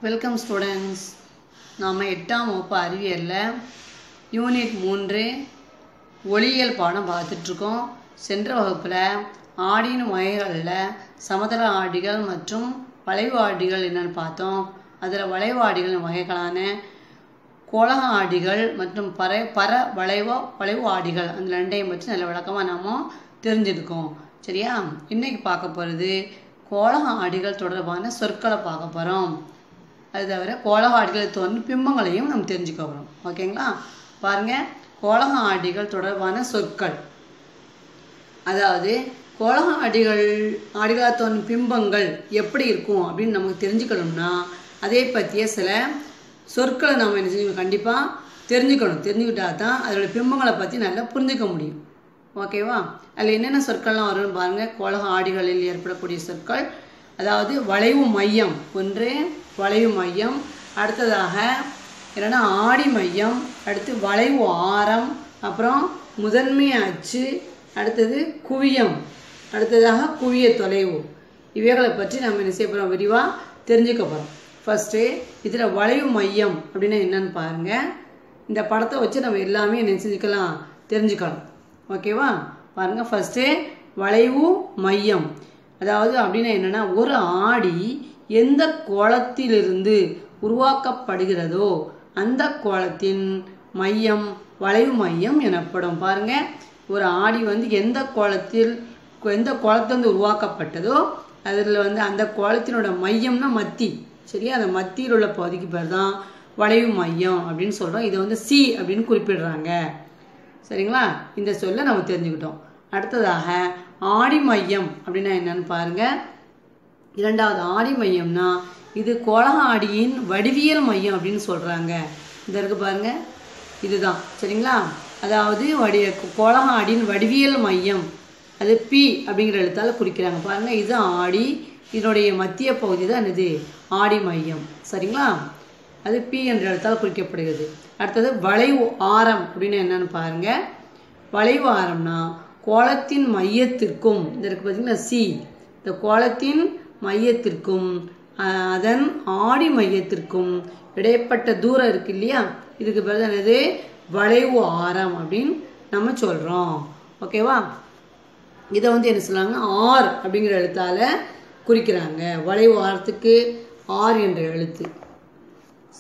Welcome students. நாம் 8ஆம் வகுப்பு அறிவியலில் யூனிட் 3 ஒளியியல் பாடம் பார்த்துட்ருக்கோம். சென்ற வகுப்பில் ஆடியின் வகைகளில் சமதள ஆடிகள் மற்றும் வளைவு ஆடிகள் என்னென்னு பார்த்தோம். அதில் வளைவு ஆடிகளின் வகைகளான கோளக ஆடிகள் மற்றும் வளைவு ஆடிகள் அந்த ரெண்டையும் பற்றி நல்ல விளக்கமாக நாம் தெரிஞ்சிருக்கோம். சரியா? இன்றைக்கி பார்க்க போகிறது கோளக ஆடிகள் தொடர்பான சொற்களை பார்க்க போகிறோம். அது தவிர கோளக ஆடிகள் தோன்றும் பிம்பங்களையும் நம்ம தெரிஞ்சுக்க போகிறோம். ஓகேங்களா? பாருங்கள், கோளக ஆடிகள் தொடர்பான சொற்கள். அதாவது கோளக ஆடிகளாக தோன்றும் பிம்பங்கள் எப்படி இருக்கும் அப்படின்னு நமக்கு தெரிஞ்சுக்கணும்னா அதை பற்றிய சில சொற்களை நம்ம என்ன செய்யணும், கண்டிப்பாக தெரிஞ்சுக்கணும். தெரிஞ்சுக்கிட்டா தான் அதோட பிம்பங்களை பற்றி நல்லா புரிஞ்சுக்க முடியும். ஓகேவா? அதில் என்னென்ன சொற்கள்லாம் வரும்னு பாருங்கள். கோளக ஆடிகளில் ஏற்படக்கூடிய சொற்கள், அதாவது வளைவு மையம். ஒன்று வளைவு மையம், அடுத்ததாக என்னென்னா ஆடி மையம், அடுத்து வளைவு ஆரம், அப்புறம் முதன்மை அச்சு, அடுத்தது குவியம், அடுத்ததாக குவிய தொலைவு. இவைகளை பற்றி நம்ம என்ன செய்ய போகிறோம், விரிவாக தெரிஞ்சுக்க போகிறோம். ஃபஸ்ட்டு இதில் வளைவு மையம் அப்படின்னா என்னன்னு பாருங்கள். இந்த படத்தை வச்சு நம்ம எல்லாமே என்ன செஞ்சுக்கலாம், தெரிஞ்சுக்கலாம். ஓகேவா? பாருங்கள், ஃபஸ்ட்டு வளைவு மையம் அதாவது அப்படின்னா என்னென்னா, ஒரு ஆடி எந்த கோளத்திலிருந்து உருவாக்கப்படுகிறதோ அந்த கோளத்தின் மையம் வளைவு மையம் எனப்படும். பாருங்கள், ஒரு ஆடி எந்த கோளத்திலிருந்து உருவாக்கப்பட்டதோ அதில் அந்த கோளத்தினோட மையம்னா மத்தி. சரியா? அந்த மத்தியில் உள்ள பகுதிக்கு பேர் தான் வளைவு மையம் அப்படின்னு சொல்கிறோம். இதை சி அப்படின்னு குறிப்பிடுறாங்க. சரிங்களா? இந்த சொல்ல நம்ம தெரிஞ்சுக்கிட்டோம். அடுத்ததாக ஆடி மையம் அப்படின்னா என்னன்னு பாருங்கள். இரண்டாவது ஆடி மையம்னா இது கோளக ஆடியின் வடிவியல் மையம் அப்படின்னு சொல்கிறாங்க. இந்த இருக்கு பாருங்கள், இதுதான். சரிங்களா? அதாவது கோளக ஆடியின் வடிவியல் மையம், அது பி அப்படிங்கிற எழுத்தால் குறிக்கிறாங்க. பாருங்கள், இது ஆடி, இதனுடைய மத்திய பகுதி தான் என்னது, ஆடி மையம். சரிங்களா? அது பி என்ற எழுத்தால் குறிக்கப்படுகிறது. அடுத்தது வளைவு ஆரம் அப்படின்னு என்னன்னு பாருங்கள். வளைவு ஆரம்னா கோளத்தின் மையத்திற்கும், இந்த இருக்கு பார்த்தீங்கன்னா சி, இந்த கோளத்தின் மையத்திற்கும் அதன் ஆடி மையத்திற்கும் இடைப்பட்ட தூரம் இருக்கு இல்லையா, இதுக்கு பேர் தான் என்னது, வளைவு ஆரம் அப்படின்னு நம்ம சொல்கிறோம். ஓகேவா? இதை என்ன சொல்லுவாங்க, ஆர் அப்படிங்கிற எழுத்தால் குறிக்கிறாங்க. வளைவு ஆரத்துக்கு ஆர் என்ற எழுத்து.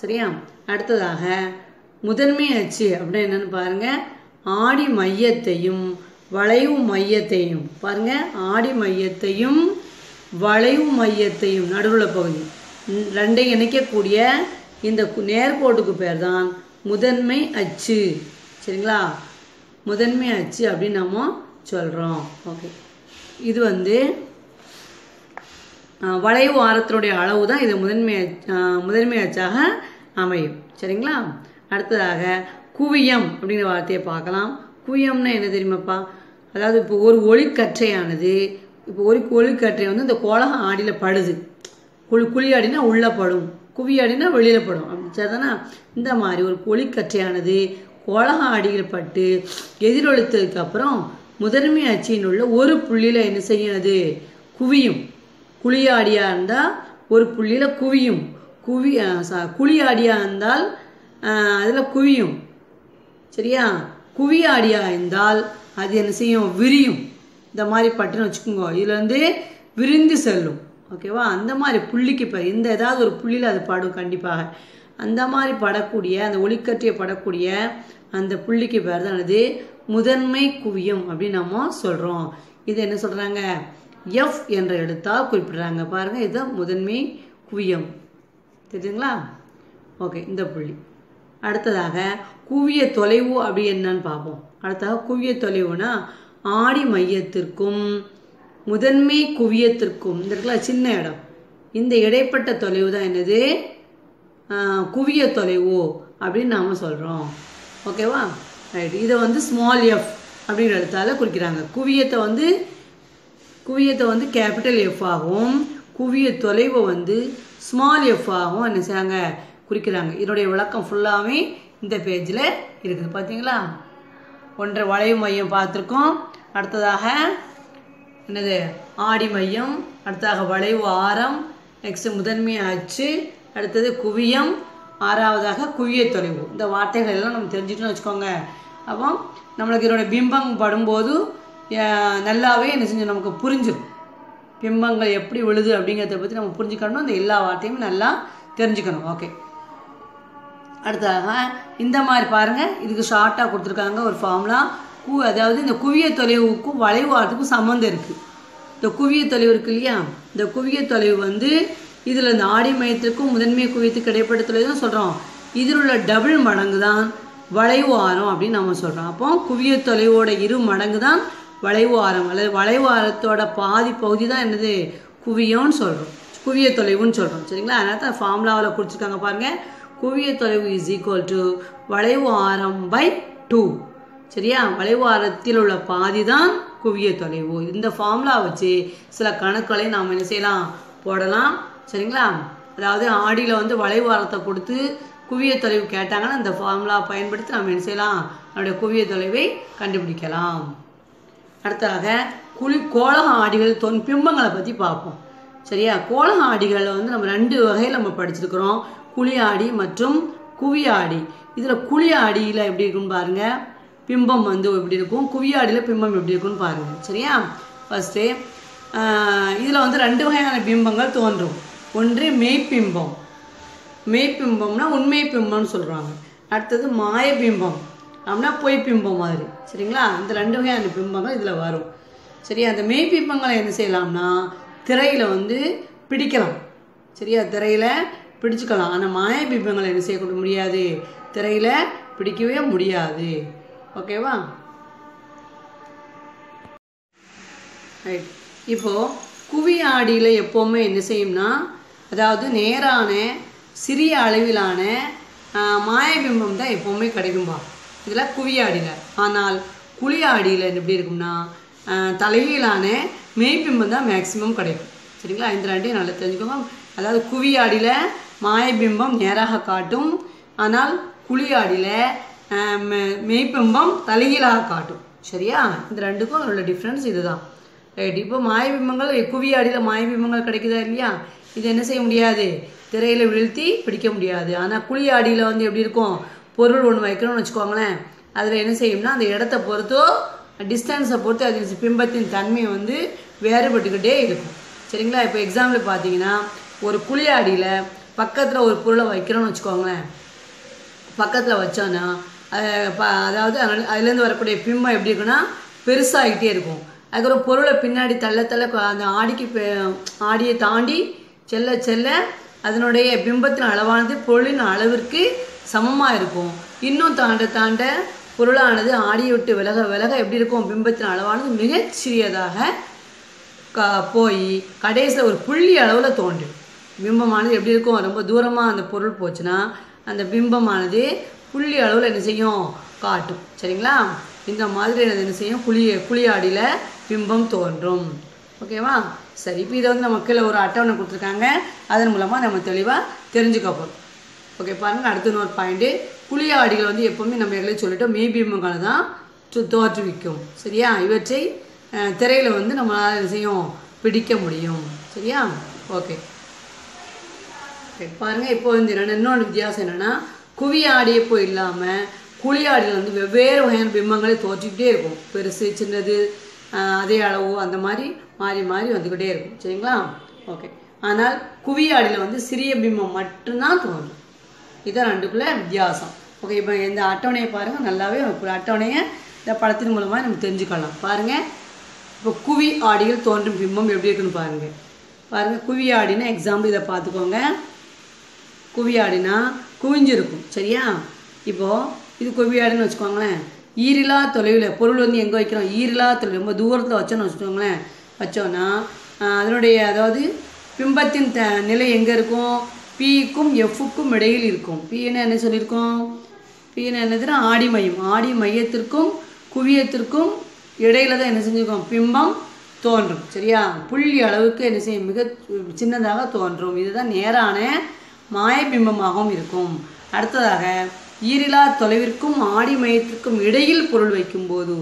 சரியா? அடுத்ததாக முதன்மை அச்சு அப்படின்னா என்னன்னு பாருங்கள். ஆடி மையத்தையும் வளைவு மையத்தையும், பாருங்கள், ஆடி மையத்தையும் வளைவு மையத்தையும் நடுவுள்ள பகுதி ரெண்டையும் இணைக்கக்கூடிய இந்த நேர்கோட்டுக்கு பேர் தான் முதன்மை அச்சு. சரிங்களா? முதன்மை அச்சு அப்படின்னு நம்ம சொல்கிறோம். ஓகே, இது வளைவு ஆரத்தினுடைய அளவு தான் இது முதன்மை அச்சாக அமையும். சரிங்களா? அடுத்ததாக குவியம் அப்படிங்கிற வார்த்தையை பார்க்கலாம். குவியம்னா என்ன தெரியுமாப்பா? அதாவது இப்போ ஒரு ஒளிக்கற்றையானது, இப்போ ஒளிக்கற்றை இந்த கோளக ஆடியில் படுது. குழி ஆடினா உள்ளே படும், குவி ஆடினா வெளியில் படும். அப்படி சரிதானா? இந்த மாதிரி ஒரு ஒளிக்கற்றையானது கோளக ஆடியில் பட்டு எதிரொலித்ததுக்கு அப்புறம் முதன்மை அச்சின் உள்ள ஒரு புள்ளியில் என்ன செய்யும், அது குவியும். குழி ஆடியாக இருந்தால் ஒரு புள்ளியில் குவியும், குழி ஆடியாக இருந்தால் அதில் குவியும். சரியா? குவி ஆடியாக இருந்தால் அது என்ன செய்யும், விரியும். இந்த மாதிரி பட்டுன்னு வச்சுக்கோங்க, இதில் விரிந்து செல்லும். ஓகேவா? அந்த மாதிரி புள்ளிக்கு இந்த ஏதாவது ஒரு புள்ளியில் அது படும் கண்டிப்பாக. அந்த மாதிரி படக்கூடிய, அந்த ஒளிக்கற்றிய படக்கூடிய அந்த புள்ளிக்கு பேர் தான் அது முதன்மை குவியம் அப்படின்னு நம்ம சொல்கிறோம். இது என்ன சொல்கிறாங்க, எஃப் என்ற எழுத்தால் குறிப்பிடுறாங்க. பாருங்கள், இதுதான் முதன்மை குவியம். தெரியுதுங்களா? ஓகே, இந்த புள்ளி. அடுத்ததாக குவிய தொலைவு அப்படி என்னன்னு பார்ப்போம். அடுத்ததாக குவிய தொலைவுனா ஆடி மையத்திற்கும் முதன்மை குவியத்திற்கும், இந்த இடத்துல சின்ன இடம், இந்த இடைப்பட்ட தொலைவு தான் என்னது, குவிய தொலைவு அப்படின்னு நாம் சொல்கிறோம். ஓகேவா? ரைட். இதை ஸ்மால் எஃப் அப்படிங்கிற இடத்தால் குறிக்கிறாங்க. குவியத்தை கேபிட்டல் எஃப் ஆகும், குவிய தொலைவை ஸ்மால் எஃப் ஆகும் என்ன செய்கிறாங்க, குறிக்கிறாங்க. இதனுடைய விளக்கம் ஃபுல்லாகவே இந்த பேஜில் இருக்குது. பார்த்தீங்களா? ஒன்றை வளைவு மையம் பார்த்துருக்கோம். அடுத்ததாக என்னது, ஆடி மையம், அடுத்ததாக வளைவு ஆரம், நெக்ஸ்ட் முதன்மை அச்சு, அடுத்தது குவியம், ஆறாவதாக குவிய தொலைவு. இந்த வார்த்தைகள் எல்லாம் நம்ம தெரிஞ்சுட்டோம்னு வச்சுக்கோங்க. அப்போ நம்மளுக்கு இதோட பிம்பம் படும்போது நல்லாவே என்ன செஞ்சு நமக்கு புரிஞ்சிடும். பிம்பங்கள் எப்படி விழுது அப்படிங்கிறத பற்றி நம்ம புரிஞ்சுக்கணும். அந்த எல்லா வார்த்தையும் நல்லா தெரிஞ்சுக்கணும். ஓகே, அடுத்ததாக இந்த மாதிரி பாருங்கள், இதுக்கு ஷார்ட்டாக கொடுத்துருக்காங்க ஒரு ஃபார்முலா. அதாவது இந்த குவிய தொலைவுக்கும் வளைவு ஆரத்துக்கும் சம்மந்தம் இருக்குது. இந்த குவிய தொலைவு இருக்கு இல்லையா, இந்த குவிய தொலைவு வந்து இதில் இந்த ஆடி மையத்திற்கும் முதன்மை குவியத்துக்கு இடைப்பட்ட தொலைவு தான் சொல்கிறோம். இதில் உள்ள டபுள் மடங்கு தான் வளைவு ஆரம் அப்படின்னு நம்ம சொல்கிறோம். அப்போ குவிய தொலைவோட 2 மடங்கு தான் வளைவு ஆரம், அல்லது வளைவு ஆரத்தோட பாதி பகுதி தான் என்னது குவியம்னு சொல்கிறோம், குவிய தொலைவுன்னு சொல்கிறோம். சரிங்களா? அதனால தான் ஃபார்முலாவில் கொடுத்துருக்காங்க பாருங்கள். குவிய தொலைவு இஸ் ஈக்குவல் டு வளைவு ஆரம் பை 2. சரியா? வளைவு ஆரத்தில் உள்ள பாதி தான் குவிய தொலைவு. இந்த ஃபார்முலா வச்சு சில கணக்குகளை நாம் என்ன செய்யலாம், போடலாம். சரிங்களா? அதாவது ஆடியில் வந்து வளைவு ஆரத்தை கொடுத்து குவிய தொலைவு கேட்டாங்கன்னா இந்த ஃபார்முலா பயன்படுத்தி நம்ம என்ன செய்யலாம், நம்முடைய குவிய தொலைவை கண்டுபிடிக்கலாம். அடுத்ததாக கோளக ஆடிகள் பிம்பங்களை பற்றி பார்ப்போம். சரியா? கோளக ஆடிகளில் வந்து நம்ம 2 வகையில் நம்ம படிச்சிருக்கிறோம், குழி ஆடி மற்றும் குவி ஆடி. இதில் குழி ஆடியில் எப்படி இருக்குன்னு பாருங்கள், பிம்பம் வந்து எப்படி இருக்கும், குவியாடியில் பிம்பம் எப்படி இருக்குன்னு பாருங்கள். சரியா? ஃபஸ்ட்டு இதில் வந்து 2 வகையான பிம்பங்கள் தோன்றும். ஒன்று மெய்ப்பிம்பம், மெய்ப்பிம்பம்னா உண்மை பிம்பம்னு சொல்கிறாங்க. அடுத்தது மாயபிம்பம் அப்படின்னா பொய் பிம்பம் மாதிரி. சரிங்களா? இந்த 2 வகையான பிம்பங்கள் இதில் வரும். சரியா? அந்த மெய்ப்பிம்பங்களை என்ன செய்யலாம்னா திரையில் வந்து பிடிக்கலாம். சரியா? திரையில் பிடிச்சிக்கலாம். ஆனால் மாயபிம்பங்களை என்ன செய்ய முடியாது, திரையில் பிடிக்கவே முடியாது. ஓகேவா? ரைட். இப்போது குவி ஆடியில் எப்போவுமே என்ன செய்யும்னா, அதாவது நேரான சிறிய அளவிலான மாயபிம்பம் தான் எப்போவுமே கிடைக்கும்பா இதில் குவி ஆடியில். ஆனால் குழி ஆடியில் எப்படி இருக்கும்னா தலைகீழான மெய்பிம்பம் தான் மேக்சிமம் கிடைக்கும். சரிங்களா? இந்த 2 நல்லா தெரிஞ்சுக்கோங்க. அதாவது குவி ஆடியில் மாயபிம்பம் நேராக காட்டும், ஆனால் குழி ஆடியில் மெய்பிம்பம் தலைகீழாக காட்டும். சரியா? இந்த 2க்கும் உள்ள டிஃப்ரென்ஸ் இதுதான். ரைட். இப்போ மாயபிம்பங்கள் குவி ஆடியில் மாயபிம்பங்கள் கிடைக்குதா இல்லையா, இது என்ன செய்ய முடியாது, திரையில் வீழ்த்தி பிடிக்க முடியாது. ஆனால் குழி ஆடியில் வந்து எப்படி இருக்கும், பொருள் ஒன்று வைக்கணும்னு வச்சுக்கோங்களேன், அதில் என்ன செய்யும்னா அந்த இடத்த பொறுத்தோ டிஸ்டன்ஸை பொறுத்து அது பிம்பத்தின் தன்மை வந்து வேறுபட்டுக்கிட்டே இருக்கும். சரிங்களா? இப்போ எக்ஸாம்பிள் பார்த்தீங்கன்னா ஒரு குழி ஆடியில் பக்கத்தில் ஒரு பொருளை வைக்கிறோம்னு வச்சுக்கோங்களேன், பக்கத்தில் வச்சோன்னா அதாவது அதுலேருந்து வரக்கூடிய பிம்பம் எப்படி இருக்குன்னா பெருசாகிட்டே இருக்கும். அதுக்கப்புறம் பொருளை பின்னாடி தள்ள தள்ள அந்த ஆடியை தாண்டி செல்ல செல்ல அதனுடைய பிம்பத்தின் அளவானது பொருளின் அளவிற்கு சமமாக இருக்கும். இன்னும் தாண்ட தாண்ட பொருளானது ஆடியை விட்டு விலக விலக எப்படி இருக்கும், பிம்பத்தின் அளவானது மிகச் சிறியதாக போய் கடைசியில் ஒரு புள்ளி அளவில் தோன்றும். பிம்பமானது எப்படி இருக்கும், ரொம்ப தூரமாக அந்த பொருள் போச்சுன்னா அந்த பிம்பமானது புள்ளி அளவில் என்ன செய்யும், காட்டும். சரிங்களா? இந்த மாதிரி என்ன செய்யும், குழி ஆடியில் பிம்பம் தோன்றும். ஓகேவா? சரி. இப்போ இதை வந்து நம்ம கீழே ஒரு அட்டவணை கொடுத்துருக்காங்க, அதன் மூலமாக நம்ம தெளிவாக தெரிஞ்சுக்க போகிறோம். ஓகே, பாருங்கள். அடுத்த இன்னொரு பாயிண்ட்டு, குழி ஆடிகள் வந்து எப்போவுமே நம்ம எங்களை சொல்லிட்டோம் மெய்பிம்பங்களை தான் தோற்றுவிக்கும். சரியா? இவற்றை திரையில் வந்து நம்மளால் என்ன செய்யும், பிடிக்க முடியும். சரியா? ஓகே, பாருங்கள். இப்போ வந்து இன்னொன்று வித்தியாசம் என்னென்னா, குவி ஆடியப்போ இல்லாமல் குழி ஆடியில் வந்து வெவ்வேறு வகையான பிம்பங்களை தோற்றிக்கிட்டே இருக்கும். பெருசு சின்னது அதே அளவு அந்த மாதிரி மாறி மாறி வந்துக்கிட்டே இருக்கும். சரிங்களா? ஓகே. ஆனால் குவி ஆடியில் வந்து சிறிய பிம்பம் மட்டும்தான் தோன்றும். இதுதான் 2க்குள்ள வித்தியாசம். ஓகே, இப்போ இந்த அட்டவணையை பாருங்கள், நல்லாவே அட்டவணையை இந்த படத்தின் மூலமாக நம்ம தெரிஞ்சுக்கலாம். பாருங்கள். இப்போ குவி ஆடியில் தோன்றும் பிம்பம் எப்படி இருக்குன்னு பாருங்கள். பாருங்கள், குவி ஆடினா எக்ஸாம்பிள் இதை பார்த்துக்கோங்க. குவி ஆடினா குவிஞ்சிருக்கும். சரியா? இப்போது இது குவி ஆடின்னு வச்சுக்கோங்களேன். ஈரிலா தொலைவில் பொருள் வந்து எங்கே வைக்கிறோம், ஈரிலா தொலைவில் ரொம்ப தூரத்தில் வச்சோன்னு வச்சுக்கோங்களேன். வச்சோன்னா அதனுடைய அதாவது பிம்பத்தின் நிலை எங்கே இருக்கும், பிக்கும் எஃப்க்கும் இடையில் இருக்கும். பின்னு என்ன சொல்லியிருக்கோம், பின்னு என்னதுன்னா ஆடி மையம். ஆடி மையத்திற்கும் குவியத்திற்கும் இடையில தான் என்ன செஞ்சுருக்கோம், பிம்பம் தோன்றும். சரியா? புள்ளி அளவுக்கு என்ன செய்யும், மிக சின்னதாக தோன்றும். இதுதான் நேரான மாயபிம்பமாகவும் இருக்கும். அடுத்ததாக ஈரிலா தொலைவிற்கும் ஆடி மையத்திற்கும் இடையில் பொருள் வைக்கும்போது,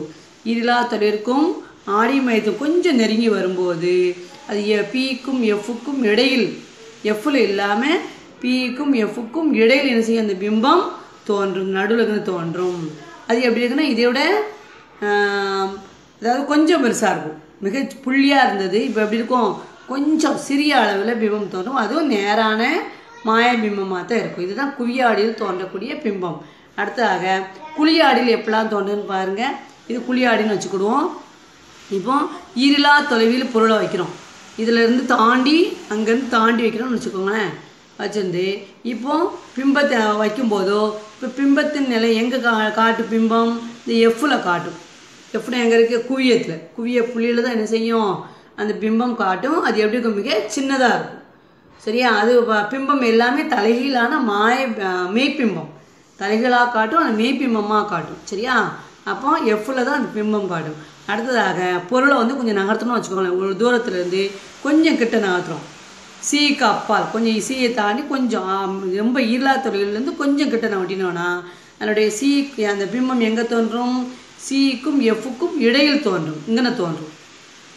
ஈரிலா தொலைவிற்கும் ஆடி மையத்துக்கும் கொஞ்சம் நெருங்கி வரும்போது அது பிக்கும் எஃப்க்கும் இடையில், எஃப்பில் இல்லாமல் பிக்கும் எஃப்க்கும் இடையில் என்ன செய்யும் அந்த பிம்பம் தோன்றும், நடுவில் தோன்றும். அது எப்படி இருக்குன்னா இதை விட அதாவது கொஞ்சம் பெருசாக இருக்கும். மிக புள்ளியாக இருந்தது, இப்போ எப்படி இருக்கும், கொஞ்சம் சிறிய அளவில் பிம்பம் தோன்றும். அதுவும் நேரான மாய பிம்பமாக தான் இருக்கும். இதுதான் குவியாடியில் தோன்றக்கூடிய பிம்பம். அடுத்ததாக குழியாடியில் எப்படிலாம் தோன்றுன்னு பாருங்கள். இது குழியாடின்னு வச்சுக்கிடுவோம். இப்போ ஈரிலா தொலைவில் பொருளை வைக்கிறோம், இதிலேருந்து தாண்டி அங்கேருந்து தாண்டி வைக்கிறோம்னு வச்சுக்கோங்களேன். வச்சுருந்து இப்போ பிம்பத்தை வைக்கும்போதோ இப்போ பிம்பத்தின் நிலை எங்கே காட்டு பிம்பம் இந்த எஃப்பில் காட்டும். எஃப்னா எங்கே இருக்குது, குவியத்தில், குவிய புள்ளியில் தான் என்ன செய்யும் அந்த பிம்பம் காட்டும். அது எப்படி இருக்கும், மிக சின்னதாக இருக்கும். சரியா, அது பிம்பம் எல்லாமே தலைகீழான மெய்ப்பிம்பம், தலைகீழாக காட்டும், அந்த மெய்ப்பிம்பமாக காட்டும். சரியா, அப்போ எஃப்பில் தான் அந்த பிம்பம் காட்டும். அடுத்ததாக பொருளை கொஞ்சம் நகர்த்தணும்னு வச்சுக்கோங்களேன். ஒரு தூரத்துலேருந்து கொஞ்சம் கிட்ட நகர்த்துறோம், சீக்கு அப்பால் கொஞ்சம் சீயை தாண்டி கொஞ்சம் ரொம்ப ஈர்லாத்துறையிலேருந்து கொஞ்சம் கிட்ட நகட்டினோன்னா அதனுடைய அந்த பிம்பம் எங்கே தோன்றும், சிக்கும் எஃப்க்கும் இடையில் தோன்றும், இங்கே தோன்றும்.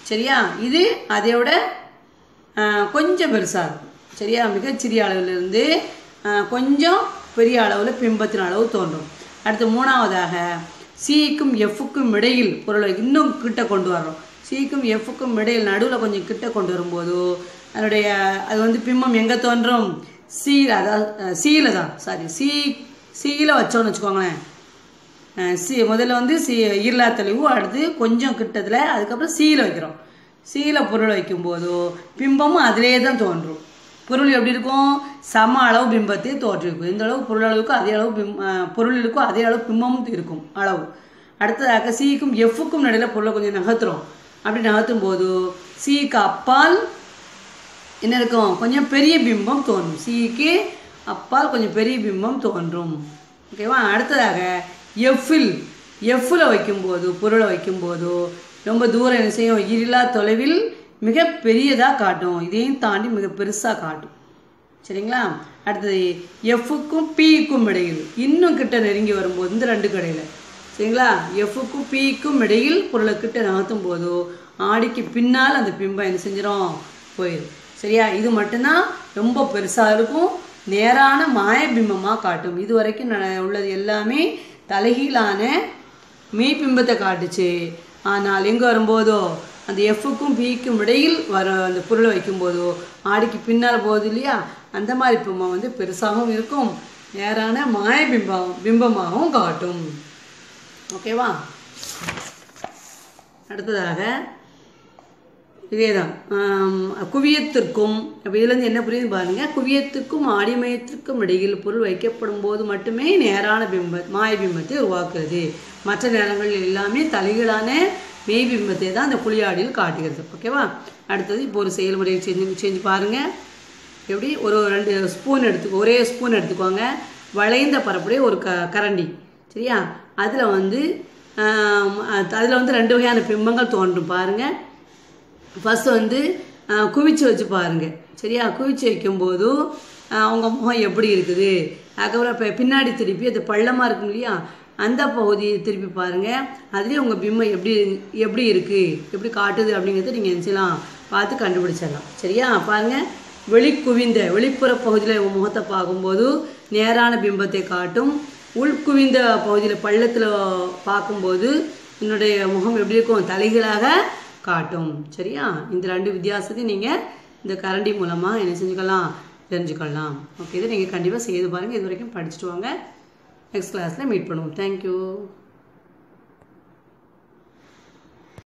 சரியா, இது அதையோட கொஞ்சம் பெருசாக இருக்கும். சரியா, மிகச்சிறிய அளவிலிருந்து கொஞ்சம் பெரிய அளவில் பிம்பத்தின் அளவு தோன்றும். அடுத்து மூணாவதாக சிக்கும் எஃப்க்கும் இடையில் பொருளை இன்னும் கிட்ட கொண்டு வரோம். சிக்கும் எஃப்க்கும் இடையில் நடுவில் கொஞ்சம் கிட்ட கொண்டு வரும்போது அதனுடைய அது பிம்பம் எங்கே தோன்றும், அதாவது சீல தான், சீல வச்சோன்னு வச்சுக்கோங்களேன். முதல்ல ஈர்லா தெளிவு, அடுத்து கொஞ்சம் கிட்டத்தில், அதுக்கப்புறம் சீல வைக்கிறோம். சீல பொருள் வைக்கும்போதோ பிம்பமும் அதிலே தான் தோன்றும். பொருள் எப்படி இருக்கும், சம அளவு பிம்பத்தை தோற்றிருக்கும். இந்த அளவு பொருள் அளவுக்கு அதே அளவு பொருள் இருக்கும், அதே அளவு பிம்பமும் இருக்கும் அளவு. அடுத்ததாக சிக்கும் எஃப்க்கும் நடுவில் பொருளை கொஞ்சம் நகர்த்துறோம். அப்படி நகர்த்தும் போது சிக்கு அப்பால் என்ன இருக்கும், கொஞ்சம் பெரிய பிம்பம் தோன்றும். சிக்கு அப்பால் கொஞ்சம் பெரிய பிம்பம் தோன்றும். ஓகேவா. அடுத்ததாக எஃப்பில் வைக்கும்போது பொருளை வைக்கும்போது ரொம்ப தூரம் என்ன செய்யும், ஈரிலா தொலைவில் மிக பெரியதாக காட்டும், இதையும் தாண்டி மிக பெருசாக காட்டும். சரிங்களா. அடுத்தது எஃப்க்கும் பிக்கும் இடையில் இன்னும் கிட்ட நெருங்கி வரும்போது இந்த ரெண்டு கடையில், சரிங்களா, எஃப்க்கும் பிக்கும் இடையில் பொருளை கிட்ட நகர்த்தும் போதோ ஆடிக்கு பின்னால் அந்த பிம்பம் என்ன செஞ்சிடும், போயிடும். சரியா, இது மட்டும்தான் ரொம்ப பெருசாக இருக்கும், நேரான மாயபிம்பமாக காட்டும். இது வரைக்கும் உள்ளது எல்லாமே தலைகீழான மெய்பிம்பத்தை காட்டுச்சு. ஆனால் எங்கே வரும்போதோ அந்த எஃப்க்கும் பிக்கும் இடையில் அந்த பொருளை வைக்கும்போதோ ஆடிக்கு பின்னால் போகுது இல்லையா, அந்த மாதிரி பிம்பம் பெருசாகவும் இருக்கும், நேரான பிம்பமாகவும் காட்டும். ஓகேவா. அடுத்ததாக இதேதான் குவியத்திற்கும், இப்போ இதுலேருந்து என்ன புரியுது பாருங்கள். குவியத்துக்கும் ஆடிமயத்திற்கும் இடையில் பொருள் வைக்கப்படும் போது மட்டுமே நேரான மாயபிம்பத்தை உருவாக்குறது. மற்ற நேரங்களில் எல்லாமே தலைகீழான மெய்பிம்பத்தை தான் அந்த குழியாடியில் காட்டுகிறது. ஓகேவா. அடுத்தது இப்போ ஒரு செயல்முறையை செஞ்சு பாருங்கள். எப்படி, ஒரு 2 ஸ்பூன் ஒரே ஸ்பூன் எடுத்துக்கோங்க. வளைந்த பரப்புடைய ஒரு கரண்டி. சரியா, அதில் அதில் 2 வகையான பிம்பங்கள் தோன்றும் பாருங்கள். ஃபஸ்ட்டு குவிச்சு வச்சு பாருங்கள். சரியா, குவிச்சு வைக்கும்போது அவங்க முகம் எப்படி இருக்குது, அதுக்கப்புறம் இப்போ பின்னாடி திருப்பி அது பள்ளமாக இருக்கும் இல்லையா, அந்த பகுதியை திருப்பி பாருங்கள். அதுலேயே உங்கள் பிம்பம் எப்படி இருக்குது, எப்படி காட்டுது அப்படிங்கிறத நீங்கள் என்ன செய்யலாம், பார்த்து கண்டுபிடிச்சிடலாம். சரியா, பாருங்கள். வெளிப்புற பகுதியில் உங்கள் முகத்தை பார்க்கும்போது நேரான பிம்பத்தை காட்டும். உள்குவிந்த பகுதியில் பள்ளத்தில் பார்க்கும்போது என்னுடைய முகம் எப்படி இருக்கும், தலைகீழாக காட்டும். சரியா, இந்த 2 வித்தியாசத்தையும் நீங்கள் இந்த கரண்டி மூலமாக என்ன செஞ்சுக்கலாம், தெரிஞ்சுக்கலாம். ஓகே, இதை நீங்கள் கண்டிப்பாக செய்து பாருங்கள். இது வரைக்கும் படிச்சுட்டு வாங்க. நெக்ஸ்ட் கிளாஸில் மீட் பண்ணுவோம். தேங்க்யூ.